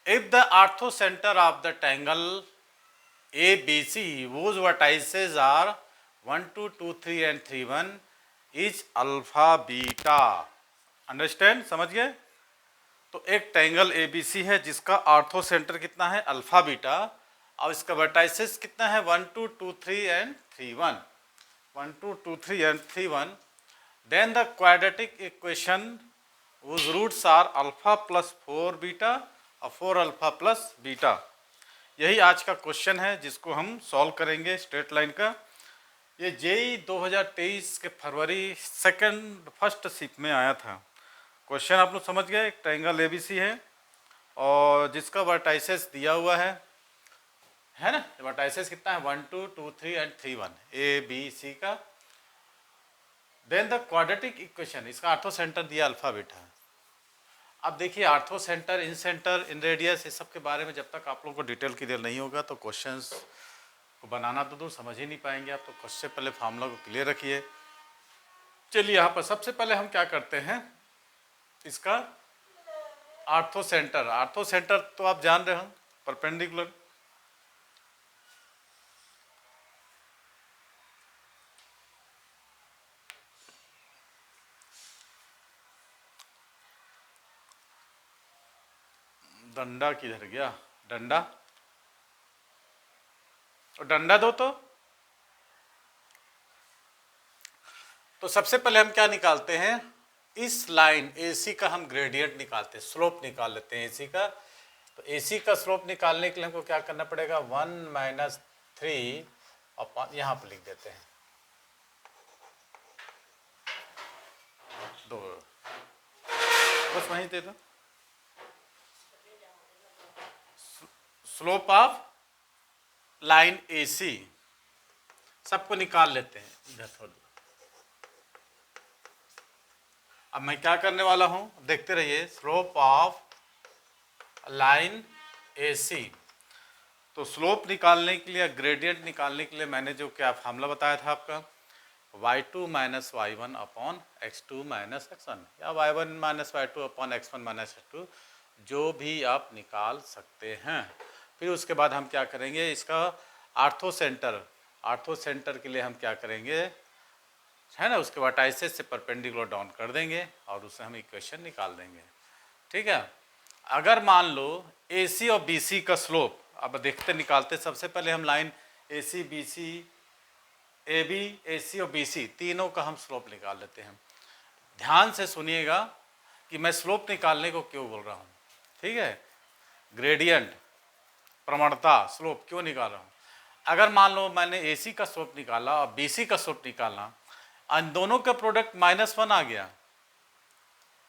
If the orthocenter of the triangle ABC whose vertices are 1, 2, 2, 3 and 3, 1 is alpha beta. Understand, समझ गए? तो एक triangle ABC है जिसका ऑर्थो सेंटर कितना है, अल्फा बीटा, और इसका वर्टाइसेस कितना है, 1, 2, 2, 3 and 3, 1, 1, 2, 2, 3 and 3, 1. Then the quadratic equation whose roots are alpha plus 4 beta और 4 अल्फा प्लस बीटा. यही आज का क्वेश्चन है जिसको हम सॉल्व करेंगे स्ट्रेट लाइन का. ये जेई 2023 के फरवरी फर्स्ट शिफ्ट में आया था. क्वेश्चन आप लोग समझ गए. एक ट्रायंगल एबीसी है और जिसका वर्टाइसेस दिया हुआ है ना. वर्टाइसेस कितना है, 1, 2, 2, 3 एंड 3, 1 ए बी सी का. देन द क्वाड्रेटिक इक्वेशन, इसका आर्थो सेंटर दिया अल्फा बीटा. अब देखिए आर्थो सेंटर, इन सेंटर, इन रेडियस, इस सब के बारे में जब तक आप लोगों को डिटेल क्लियर नहीं होगा तो क्वेश्चंस को बनाना तो दूर समझ ही नहीं पाएंगे आप. तो सबसे पहले फार्मूला को क्लियर रखिए. चलिए यहाँ पर सबसे पहले हम क्या करते हैं, इसका आर्थो सेंटर. आर्थो सेंटर तो आप जान रहे हो, परपेंडिकुलर. डंडा किधर गया, डंडा, और डंडा दो. तो सबसे पहले हम क्या निकालते हैं, इस लाइन AC का हम ग्रेडियंट निकालते हैं, स्लोप निकाल लेते हैं AC का. तो AC का स्लोप निकालने के लिए हमको क्या करना पड़ेगा, 1 - 3 अपॉन, यहाँ पर लिख देते हैं 2, बस वहीं दे दो. स्लोप ऑफ लाइन AC सबको निकाल लेते हैं इधर थोड़ा. अब मैं क्या करने वाला हूं, देखते रहिए. Slope of line AC. तो स्लोप निकालने के लिए, ग्रेडियंट निकालने के लिए मैंने जो क्या फार्मूला बताया था आपका, y2 - y1 upon x2 - x1 या y1 - y2 upon x1 - x2, जो भी आप निकाल सकते हैं. फिर उसके बाद हम क्या करेंगे, इसका आर्थो सेंटर, आर्थो सेंटर के लिए हम क्या करेंगे, है ना, उसके वर्टाइसेस से परपेंडिकुलर डाउन कर देंगे और उससे हम इक्वेशन निकाल देंगे. ठीक है. अगर मान लो AC और BC का स्लोप, अब देखते निकालते. सबसे पहले हम line AC BC, AB AC और BC तीनों का हम स्लोप निकाल लेते हैं. ध्यान से सुनिएगा कि मैं स्लोप निकालने को क्यों बोल रहा हूँ. ठीक है, ग्रेडियंट, प्रवणता, स्लोप क्यों निकाल रहा हूँ. अगर मान लो मैंने AC का स्लोप निकाला और BC का स्लोप निकाला, इन दोनों का प्रोडक्ट -1 आ गया,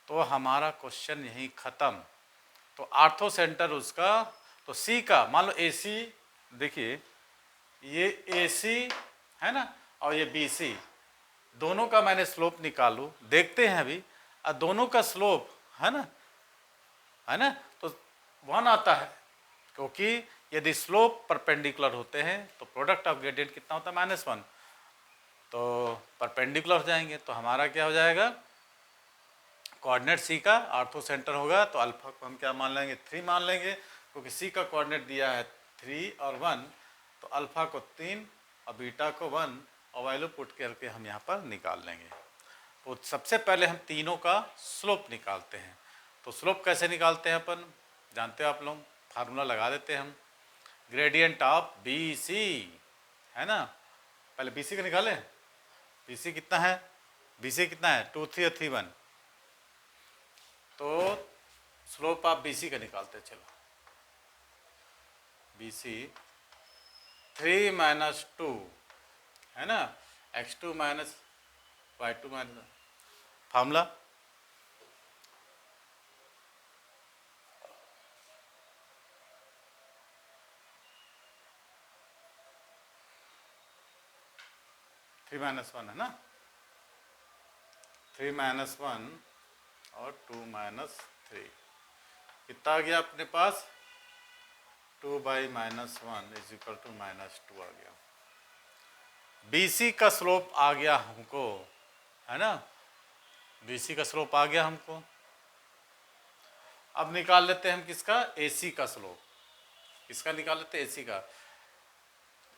तो हमारा क्वेश्चन यहीं खत्म. तो आर्थो सेंटर उसका, तो C का मान लो AC, देखिए ये AC है ना, और ये BC, दोनों का मैंने स्लोप निकालूं, देखते हैं अभी. दोनों का स्लोप है ना, तो 1 आता है, क्योंकि यदि स्लोप परपेंडिकुलर होते हैं तो प्रोडक्ट ऑफ ग्रेडियंट कितना होता है, -1. तो परपेंडिकुलर हो जाएंगे तो हमारा क्या हो जाएगा, कोऑर्डिनेट C का आर्थो सेंटर होगा. तो अल्फा को हम क्या मान लेंगे, 3 मान लेंगे, क्योंकि C का कोऑर्डिनेट दिया है 3 और 1. तो अल्फा को 3 और बीटा को 1 और वैल्यू पुट करके हम यहाँ पर निकाल लेंगे. तो सबसे पहले हम तीनों का स्लोप निकालते हैं. तो स्लोप कैसे निकालते हैं अपन जानते हो आप लोग, फार्मूला लगा देते हैं हम. ग्रेडियंट ऑफ BC है ना, पहले BC का निकालें. BC कितना है, BC कितना है, 2, 3 और 3, 1. तो स्लोप ऑफ BC का निकालते. चलो BC 3 - 2 है ना, x2 - y2 - formula. Three minus 1 है ना, 3 - 1 और 2 - 3 कितना आ गया अपने पास, 2/-1 = -2 आ गया. BC का स्लोप आ गया हमको, है ना, BC का स्लोप आ गया हमको. अब निकाल लेते हैं हम किसका, AC का स्लोप। किसका निकाल लेते हैं, AC का।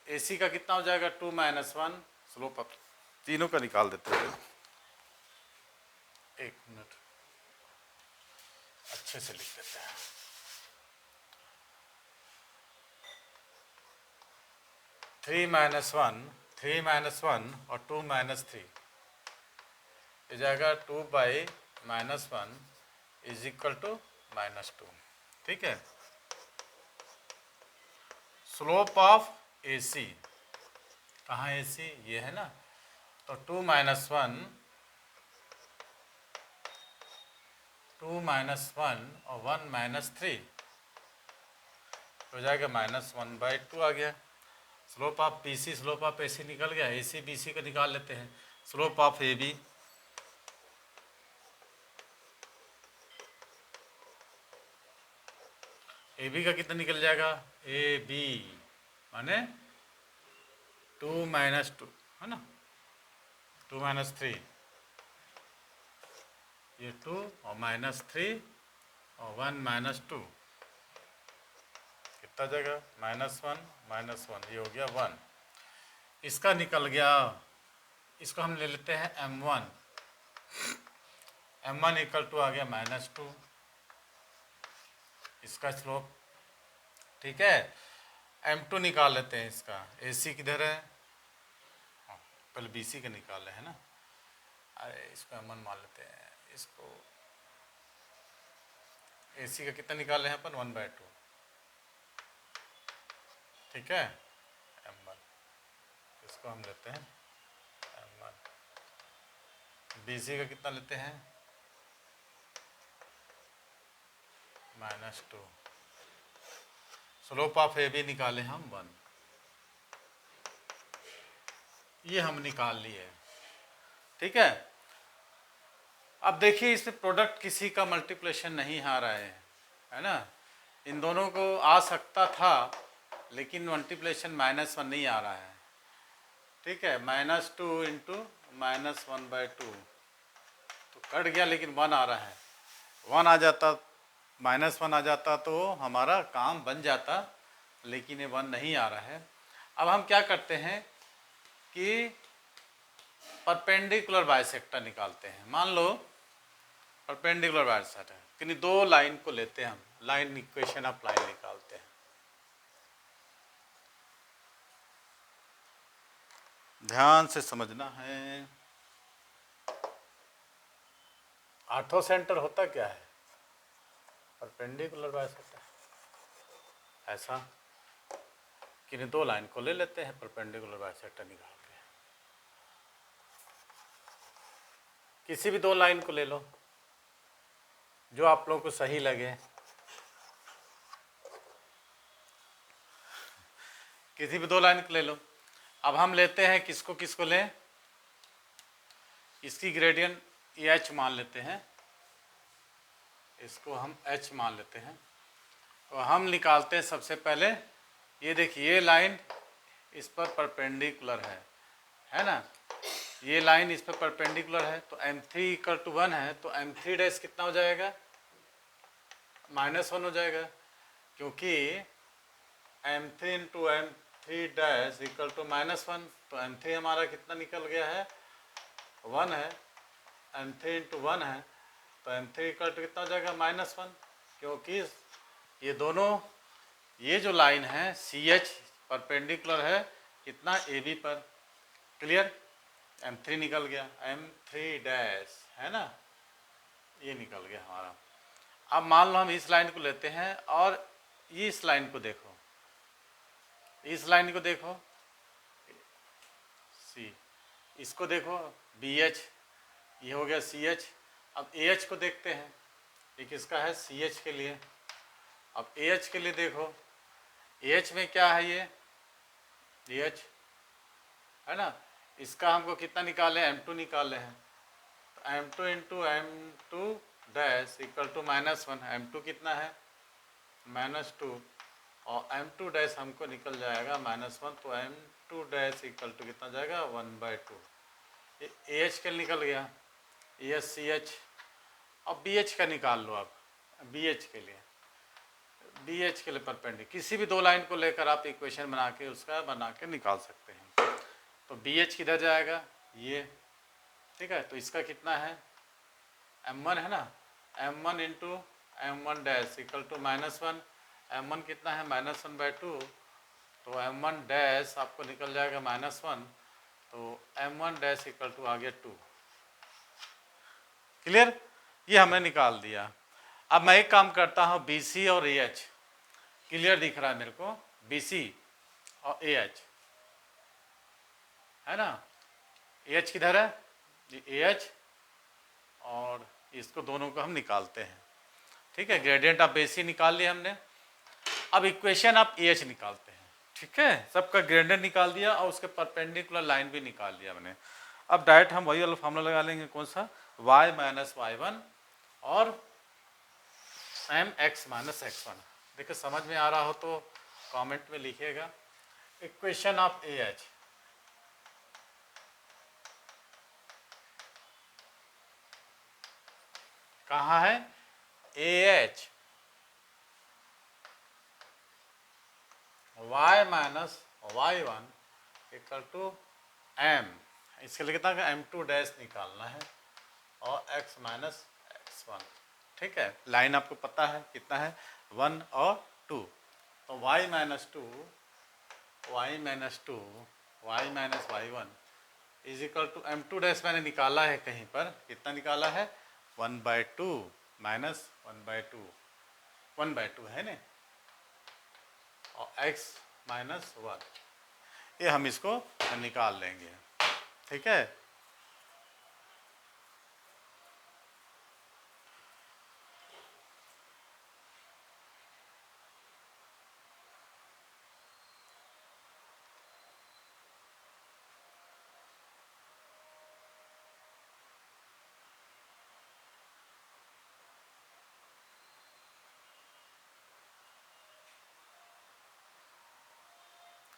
AC का कितना हो जाएगा, 2 - 1 स्लोप। अब तीनों का निकाल देते हैं। एक मिनट, अच्छे से लिख देते हैं। थ्री माइनस वन और 2 - 3 हो जाएगा 2/-1 इज इक्वल टू -2। ठीक है। स्लोप ऑफ AC, कहाँ AC, ये है ना, तो 2 - 1 और 1 - 3 हो जाएगा -1/2 आ गया। Slope of BC, slope of AC निकल गया। AC BC को निकाल लेते हैं। स्लोप ऑफ AB, AB का कितना निकल जाएगा, AB माने 2 - 2 है ना, 2 - 3, ये 2 और -3 और 1 - 2 कितना जाएगा, -1 ये हो गया 1। इसका निकल गया, इसको हम ले लेते हैं M1 इक्वल टू आ गया -2, इसका स्लोप। ठीक है। M2 निकाल लेते हैं इसका। AC किधर है, पहले BC का निकाले है ना, अरे इसको M1 मान लेते हैं। इसको AC का कितना निकाले हैं अपन, 1/2। ठीक है, M1 इसको हम लेते हैं M1। BC का कितना लेते हैं, -2। स्लोप ऑफ AB निकाले हम 1, ये हम निकाल लिए। ठीक है। अब देखिए इसमें प्रोडक्ट किसी का मल्टीप्लिकेशन नहीं आ रहा है ना। इन दोनों को आ सकता था लेकिन मल्टीप्लिकेशन -1 नहीं आ रहा है। ठीक है, -2 इंटू -1/2 तो कट गया, लेकिन 1 आ रहा है। 1 आ जाता, -1 आ जाता तो हमारा काम बन जाता, लेकिन ये 1 नहीं आ रहा है। अब हम क्या करते हैं कि परपेंडिकुलर बाइसेक्टर निकालते हैं। मान लो परपेंडिकुलर बाइसेक्टर, यानी दो लाइन को लेते हैं हम, लाइन इक्वेशन ऑफ लाइन निकालते हैं। ध्यान से समझना है। आठों सेंटर होता क्या है, परपेंडिकुलर बाइसेक्टर। ऐसा कि दो लाइन को ले लेते हैं, परपेंडिकुलर बाइसेक्टर निकाल के। किसी भी दो लाइन को ले लो जो आप लोगों को सही लगे। किसी भी दो लाइन को ले लो। अब हम लेते हैं किसको किसको लें, इसकी ग्रेडियंट H मान लेते हैं, इसको हम H मान लेते हैं। और हम निकालते हैं सबसे पहले, ये देखिए ये लाइन इस पर परपेंडिकुलर है ना, ये लाइन इस पर परपेंडिकुलर है, तो M3 = 1 है, तो M3' कितना हो जाएगा, -1 हो जाएगा, क्योंकि M3 इंटू M3' = -1, तो M3 हमारा कितना निकल गया है, 1 है। M3 इंटू 1 है, तो M3 कितना हो जाएगा, -1, क्योंकि ये दोनों, ये जो लाइन है CH परपेंडिकुलर है कितना, AB पर। क्लियर, M3 निकल गया, M3' है ना, ये निकल गया हमारा। अब मान लो हम इस लाइन को लेते हैं और इस लाइन को देखो, इस लाइन को देखो C, इसको देखो BH, ये हो गया CH। अब AH को देखते हैं, ये किसका है, CH के लिए। अब AH के लिए देखो, AH में क्या है, ये AH है ना, इसका हमको कितना निकाले, M2 निकाले हैं, तो M2 इंटू M2' = -1, M2 कितना है, -2, और M2' हमको निकल जाएगा -1, तो M2' = कितना जाएगा, 1/2। ये AH के निकल गया, AH CH। अब BH का निकाल लो। अब बी एच के लिए, बी एच के लिए परपेंडिकुलर किसी भी दो लाइन को लेकर आप इक्वेशन बना के उसका बना के निकाल सकते हैं। तो बी एच किधर जाएगा, ये, ठीक है। तो इसका कितना है, m1 है ना, m1 into m1 dash equal to -1, m1 कितना है -1/2, तो m1 डैश आपको निकल जाएगा -1, तो m1 डैश इक्वल टू आ गया 2। क्लियर, ये हमने निकाल दिया। अब मैं एक काम करता हूँ, BC और AH क्लियर दिख रहा है मेरे को, BC और AH है ना, AH किधर है, AH, और इसको दोनों को हम निकालते हैं, ठीक है। ग्रेडियंट ऑफ BC निकाल लिया हमने। अब इक्वेशन ऑफ AH निकालते हैं, ठीक है। सबका ग्रेडियंट निकाल दिया और उसके परपेंडिकुलर लाइन भी निकाल लिया हमने। अब डायरेक्ट हम वही वाला फॉर्मूला लगा लेंगे, कौन सा, y माइनस y1 और mx माइनस x1। देखिए समझ में आ रहा हो तो कमेंट में लिखिएगा। इक्वेशन ऑफ AH, कहाँ है, AH y minus y1 equal to m, इसके लिए कितना m2 डैश निकालना है और x माइनस x1, ठीक है। लाइन आपको पता है कितना है, 1 और 2, तो y minus 2 y minus 2 y minus y1 is equal to m2 dash मैंने निकाला है कहीं पर, कितना निकाला है, 1/2 माइनस 1/2, 1/2 है ना, और x माइनस 1, ये हम इसको निकाल लेंगे, ठीक है।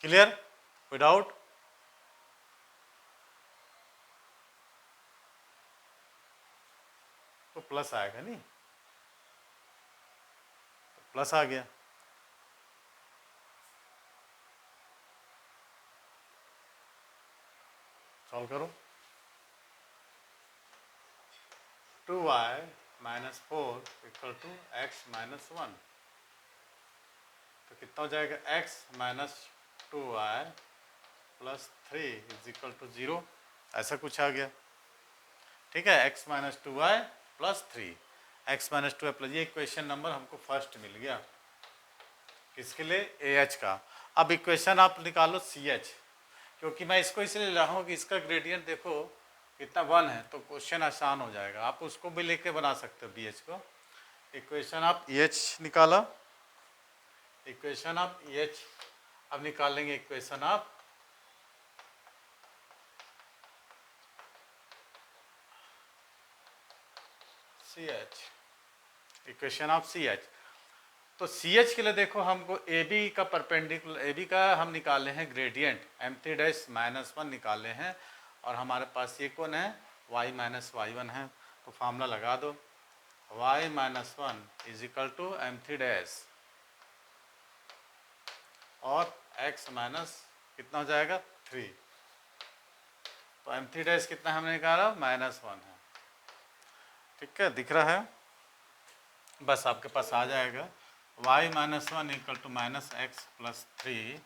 क्लियर, विदाउट, तो प्लस आएगा नहीं, तो प्लस आ गया, सॉल्व करो। 2y minus 4 equal to x minus 1, तो कितना हो जाएगा, x minus 2y plus 3 is equal to 0, ऐसा कुछ आ गया, ठीक है। x minus 2y plus 3, x minus 2y plus, ये इक्वेशन नंबर हमको फर्स्ट मिल गया, किसके लिए, AH का। अब इक्वेशन आप निकालो CH, क्योंकि मैं इसको इसलिए ले रहा हूँ कि इसका ग्रेडियंट देखो कितना 1 है, तो क्वेश्चन आसान हो जाएगा। आप उसको भी लेके बना सकते हो BH को। इक्वेशन ऑफ EH निकाला, इक्वेशन ऑफ EH, अब निकालेंगे equation of CH, equation of CH। तो CH के लिए देखो हमको AB का परपेंडिकुलर, AB का हम निकाले हैं ग्रेडियंट, m3 डैश माइनस 1 निकाले हैं, और हमारे पास ये कौन है, y माइनस y1 है, तो फार्मूला लगा दो, y minus 1 is equal to m3 dash और x माइनस कितना हो जाएगा 3, तो m3 डैश कितना हमने निकाला, -1 है, ठीक है, दिख रहा है, बस आपके पास आ जाएगा y minus 1 equal to minus x plus 3,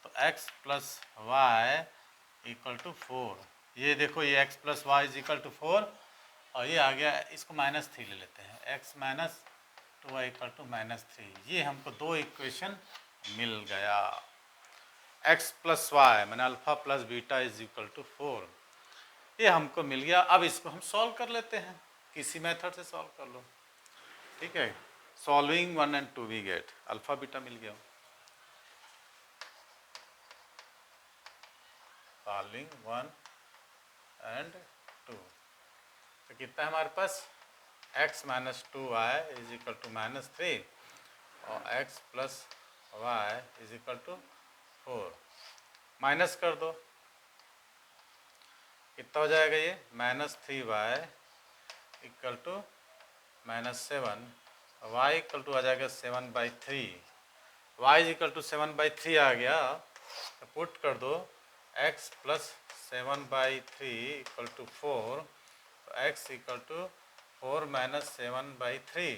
तो x plus y equal to 4, ये देखो ये x plus y is equal to 4, और ये आ गया, इसको -3 ले लेते हैं, x minus 2y equal to -3, ये हमको दो इक्वेशन मिल गया। x प्लस वाई मैंने alpha plus beta is equal to 4, ये हमको मिल गया। अब इसको हम सॉल्व कर लेते हैं, किसी मेथड से सॉल्व कर लो, ठीक है। Solving 1 and 2 we get, alpha beta मिल गया, सॉल्विंग 1 and 2, तो कितना है हमारे पास, x minus 2y is equal to -3 और x plus y is equal to 4, minus कर दो, कितना हो जाएगा ये, -3y equal to -7 y equal to आ जाएगा 7/3, y इज इक्वल टू 7/3 आ गया, तो पुट कर दो x प्लस 7/3 इक्वल टू 4, तो x इक्वल टू 4 माइनस 7/3,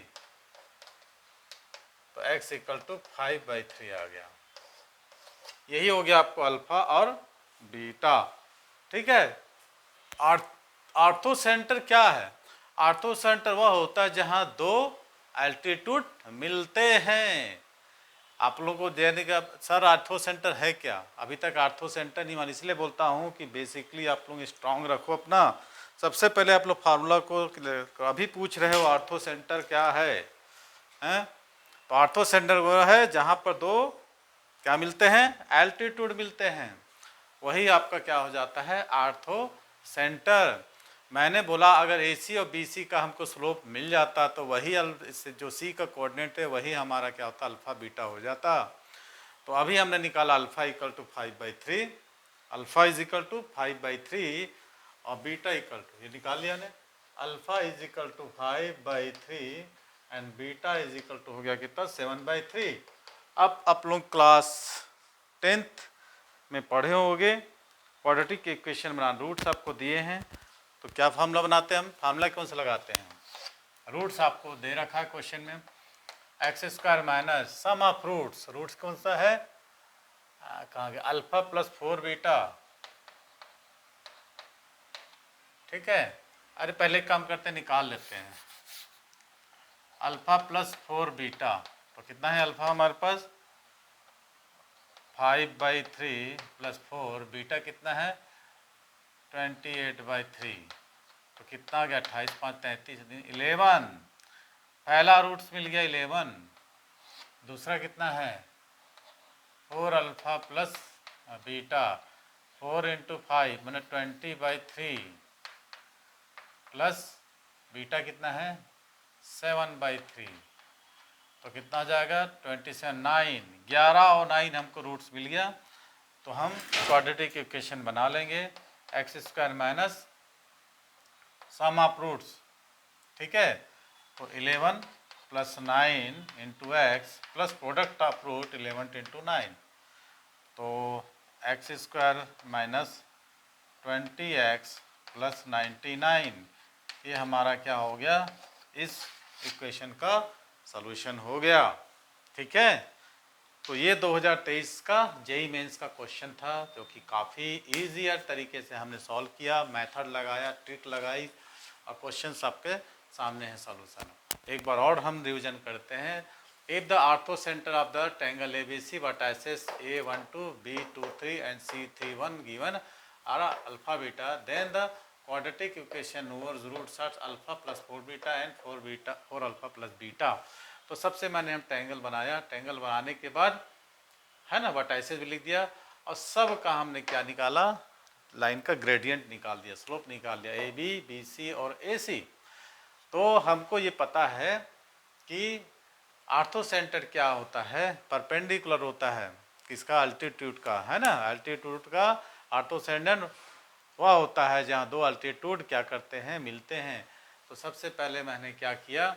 तो x इक्वल टू 5/3 आ गया। यही हो गया आपको अल्फा और बीटा। ठीक है। आर्थो सेंटर क्या है? आर्थो सेंटर वह होता है जहां दो एल्टीट्यूड मिलते हैं। आप लोगों को देने का सर आर्थो सेंटर है क्या, अभी तक आर्थो सेंटर नहीं मान, इसलिए बोलता हूं कि बेसिकली आप लोग स्ट्रांग रखो अपना। सबसे पहले आप लोग फार्मूला को अभी पूछ रहे हो आर्थो सेंटर क्या है, हैं? तो आर्थो सेंटर वो है जहां पर दो क्या मिलते हैं, एल्टीट्यूड मिलते हैं, वही आपका क्या हो जाता है, आर्थो सेंटर। मैंने बोला अगर AC और BC का हमको स्लोप मिल जाता तो वही जो C का कोऑर्डिनेट है वही हमारा क्या होता, अल्फा बीटा हो जाता। तो अभी हमने निकाला alpha equal to 5/3, alpha is equal to 5/3 और बीटा इक्वल टू, ये निकाल लिया ने, alpha is equal to 5/3 and beta is equal to हो गया कितना, 7/3। अब आप लोग क्लास 10th में पढ़े होंगे क्वाड्रेटिक इक्वेशन बनाना, रूट्स आपको दिए हैं, तो क्या फार्मूला बनाते हैं हम, फार्मूला कौन सा लगाते हैं, रूट्स आपको दे रखा है क्वेश्चन में, x² minus sum of roots, roots कौन सा है, कहाँ गया, अल्फा प्लस 4 बीटा। ठीक है, अरे पहले काम करते निकाल लेते हैं, अल्फा प्लस 4 बीटा, तो कितना है अल्फा हमारे पास 5/3 प्लस 4, बीटा कितना है 28/3, तो कितना आ गया 28 5 33 11, पहला रूट्स मिल गया 11, दूसरा कितना है 4 अल्फा प्लस बीटा, 4 इंटू 5 मैंने 20/3 प्लस बीटा कितना है 7/3, तो कितना आ जाएगा 27 9, 11 और 9 हमको रूट्स मिल गया। तो हम क्वाड्रेटिक इक्वेशन बना लेंगे, x² minus sum of roots, ठीक है, तो 11 plus 9 into x plus product of root 11 into 9, तो x² माइनस 20x प्लस 99, ये हमारा क्या हो गया, इस इक्वेशन का सॉल्यूशन हो गया। ठीक है, तो ये 2023 का जेईई मेंस का क्वेश्चन था, जो कि काफ़ी ईजियर तरीके से हमने सॉल्व किया, मेथड लगाया, ट्रिक लगाई और क्वेश्चंस आपके सामने है सॉल्यूशन। एक बार और हम रिवीजन करते हैं, if the orthocentre of the triangle ABC vertices A12 B23 and C31 given are alpha beta, then the quadratic equation over root such alpha plus 4 beta and 4 alpha plus beta. तो सबसे मैंने हम triangle बनाया, triangle बनाने के बाद है ना वर्टाइसेस भी लिख दिया और सब का हमने क्या निकाला, लाइन का ग्रेडियंट निकाल दिया, स्लोप निकाल दिया, AB BC और AC। तो हमको ये पता है कि आर्थो सेंटर क्या होता है, परपेंडिकुलर होता है किसका, अल्टीट्यूड का, है ना, अल्टीट्यूड का आर्थो सेंटर वह होता है जहाँ दो अल्टीट्यूड क्या करते हैं, मिलते हैं। तो सबसे पहले मैंने क्या किया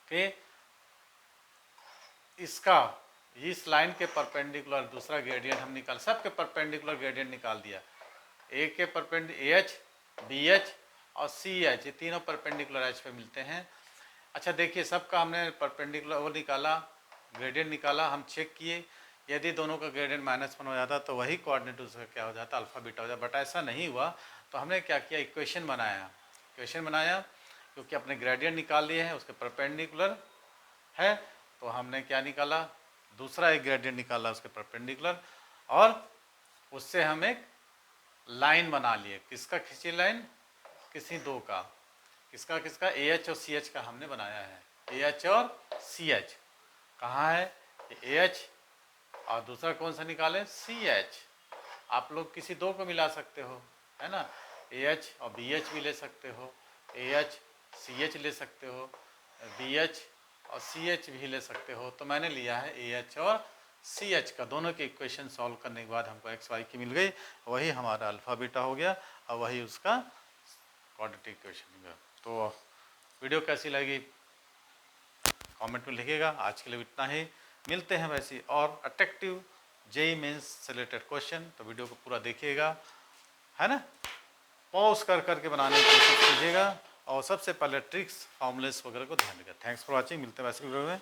कि इसका इस लाइन के परपेंडिकुलर दूसरा ग्रेडियंट हम निकाल, सबके परपेंडिकुलर ग्रेडियंट निकाल दिया, ए के परपेंडिकुलर AH BH और CH, ये तीनों परपेंडिकुलर H पे मिलते हैं। अच्छा देखिए, सबका हमने परपेंडिकुलर वो निकाला, ग्रेडियंट निकाला, हम चेक किए, यदि दोनों का ग्रेडियंट -1 हो जाता तो वही कोऑर्डिनेट उसका क्या हो जाता, अल्फा बीटा हो जाता, बट ऐसा नहीं हुआ। तो हमने क्या किया, इक्वेशन बनाया, क्योंकि अपने ग्रेडियंट निकाल लिए हैं, उसके परपेंडिकुलर है, तो हमने क्या निकाला, दूसरा एक ग्रेडियंट निकाला उसके परपेंडिकुलर, और उससे हम एक लाइन बना लिए, किसका खींची लाइन, किसी दो का, किसका AH और CH का हमने बनाया है, AH और CH कहाँ है, AH और दूसरा कौन सा निकालें, CH। आप लोग किसी दो को मिला सकते हो, है ना, AH और BH भी ले सकते हो, AH CH ले सकते हो, BH और CH भी ले सकते हो। तो मैंने लिया है AH और CH का, दोनों के इक्वेशन सॉल्व करने के बाद हमको XY की मिल गई, वही हमारा अल्फा बीटा हो गया और वही उसका क्वाड्रेटिक इक्वेशन हो गया। तो वीडियो कैसी लगी कमेंट में लिखिएगा। आज के लिए इतना ही, मिलते हैं वैसे और अट्रैक्टिव जेईई मेंस से रिलेटेड क्वेश्चन। तो वीडियो को पूरा देखिएगा, है ना, पॉज कर करके बनाने की कोशिश कीजिएगा और सबसे पहले ट्रिक्स फॉर्मूलेस वगैरह को ध्यान रखिएगा। थैंक्स फॉर वॉचिंग, मिलते हैं वैसे वीडियो में।